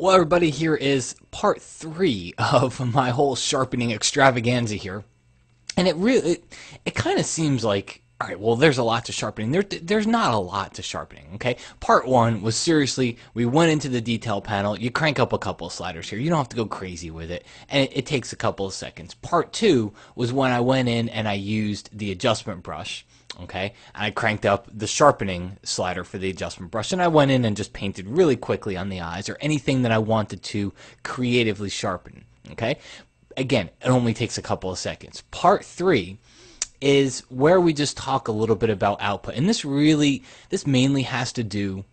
Well, everybody, here is part 3 of my whole sharpening extravaganza here. And it kind of seems like, all right, well, there's a lot to sharpening. There's not a lot to sharpening, okay? Part 1 was seriously, we went into the detail panel. You crank up a couple of sliders here. You don't have to go crazy with it. And it takes a couple of seconds. Part 2 was when I went in and I used the adjustment brush. Okay, and I cranked up the sharpening slider for the adjustment brush, and I went in and just painted really quickly on the eyes or anything that I wanted to creatively sharpen. Okay, again, it only takes a couple of seconds. Part 3 is where we just talk a little bit about output, and this mainly has to do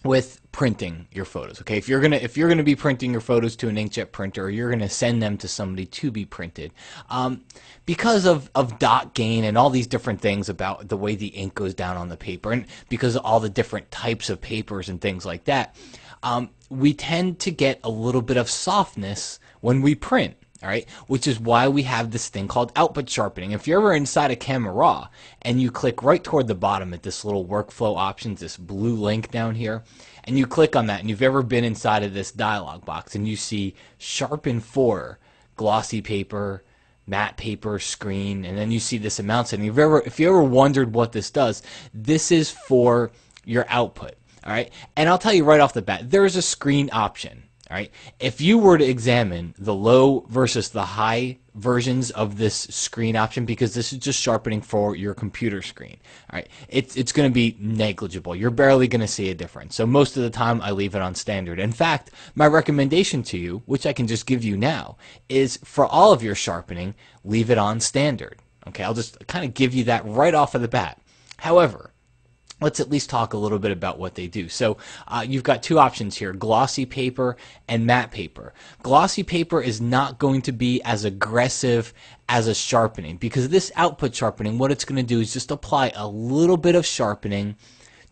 with printing your photos. Okay, if you're gonna be printing your photos to an inkjet printer, or you're gonna send them to somebody to be printed, because of dot gain and all these different things about the way the ink goes down on the paper, and because of all the different types of papers and things like that, we tend to get a little bit of softness when we print. All right, which is why we have this thing called output sharpening. If you're ever inside a Camera Raw and you click right toward the bottom at this little workflow options, this blue link down here, and you click on that, and you've ever been inside of this dialog box and you see sharpen for glossy paper, matte paper, screen, and then you see this amount setting. If you ever wondered what this does, this is for your output. All right, and I'll tell you right off the bat, there's a screen option. All right, if you were to examine the low versus the high versions of this screen option, because this is just sharpening for your computer screen, all right, it's going to be negligible. You're barely going to see a difference. So most of the time I leave it on standard. In fact, my recommendation to you, which I can just give you now, is for all of your sharpening, leave it on standard. Okay, I'll just kind of give you that right off of the bat. However, let's at least talk a little bit about what they do. So you've got two options here, glossy paper and matte paper. Glossy paper is not going to be as aggressive as a sharpening, because this output sharpening, what it's going to do is just apply a little bit of sharpening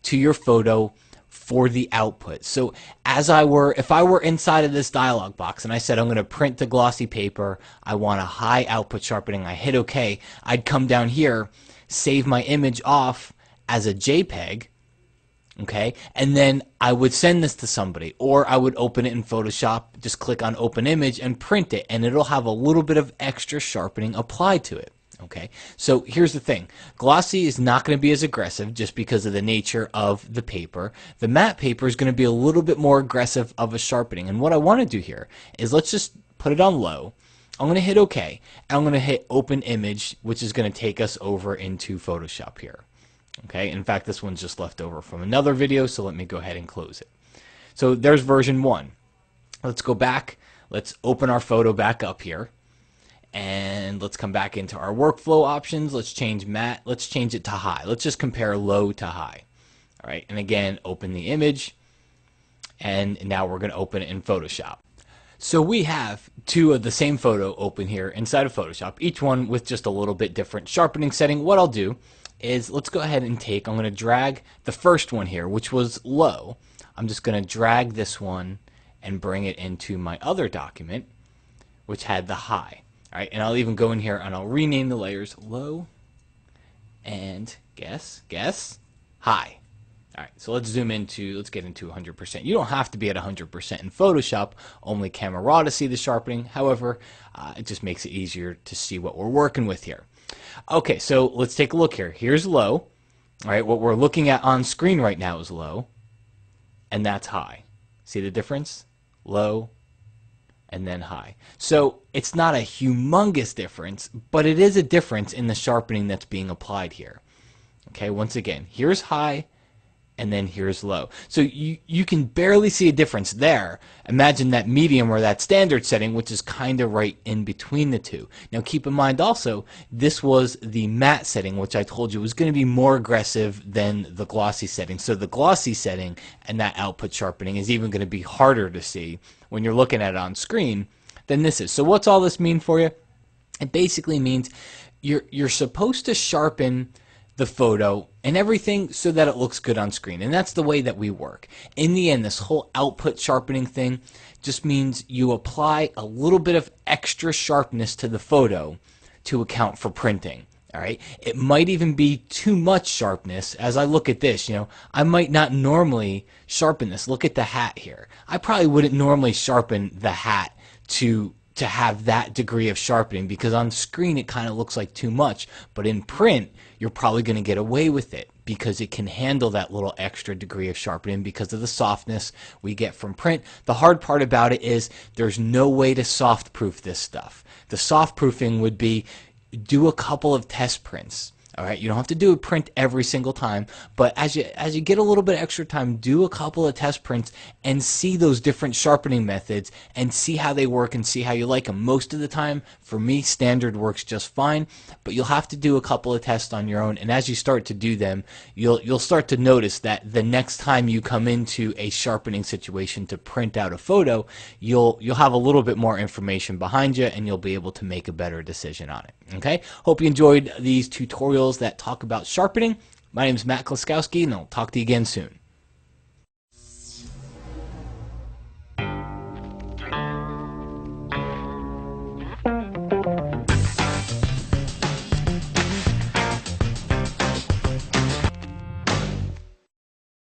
to your photo for the output. So if I were inside of this dialog box and I said I'm going to print to glossy paper, I want a high output sharpening, I hit OK, I'd come down here, save my image off as a JPEG, okay, and then I would send this to somebody, or I would open it in Photoshop, just click on open image and print it, and it'll have a little bit of extra sharpening applied to it. Okay, so here's the thing, glossy is not going to be as aggressive just because of the nature of the paper. The matte paper is going to be a little bit more aggressive of a sharpening, and what I want to do here is let's just put it on low. I'm going to hit OK, and I'm going to hit open image, which is going to take us over into Photoshop here. Okay, in fact, this one's just left over from another video, so let me go ahead and close it. So there's version 1. Let's go back. Let's open our photo back up here, and let's come back into our workflow options. Let's change matte. Let's change it to high. Let's just compare low to high. All right, and again, open the image, and now we're going to open it in Photoshop. So we have two of the same photo open here inside of Photoshop, each one with just a little bit different sharpening setting. What I'll do is let's go ahead and I'm going to drag the first one here, which was low. I'm just going to drag this one and bring it into my other document, which had the high. All right, and I'll even go in here and I'll rename the layers low and guess, high. All right, so let's get into 100%. You don't have to be at 100% in Photoshop, only Camera Raw to see the sharpening. However, it just makes it easier to see what we're working with here. Okay, so let's take a look here. Here's low. All right, what we're looking at on screen right now is low, and that's high. See the difference? Low and then high. So it's not a humongous difference, but it is a difference in the sharpening that's being applied here. Okay, once again, here's high, and then here's low. So you can barely see a difference there. Imagine that medium or that standard setting, which is kind of right in between the two. Now keep in mind also, this was the matte setting, which I told you was going to be more aggressive than the glossy setting. So the glossy setting and that output sharpening is even going to be harder to see when you're looking at it on screen than this is. So what's all this mean for you? It basically means you're supposed to sharpen the photo and everything so that it looks good on screen, and that's the way that we work. In the end, this whole output sharpening thing just means you apply a little bit of extra sharpness to the photo to account for printing. All right. It might even be too much sharpness. As I look at this, I might not normally sharpen this. Look at the hat here. I probably wouldn't normally sharpen the hat to have that degree of sharpening, because on screen it kind of looks like too much, but in print you're probably going to get away with it because it can handle that little extra degree of sharpening because of the softness we get from print. The hard part about it is there's no way to soft proof this stuff. The soft proofing would be do a couple of test prints. All right, you don't have to do a print every single time, but as you get a little bit extra time, do a couple of test prints and see those different sharpening methods and see how they work and see how you like them. Most of the time, for me, standard works just fine, but you'll have to do a couple of tests on your own. And as you start to do them, you'll start to notice that the next time you come into a sharpening situation to print out a photo, you'll have a little bit more information behind you, and you'll be able to make a better decision on it. Okay, hope you enjoyed these tutorials that talk about sharpening. My name is Matt Klaskowski, and I'll talk to you again soon.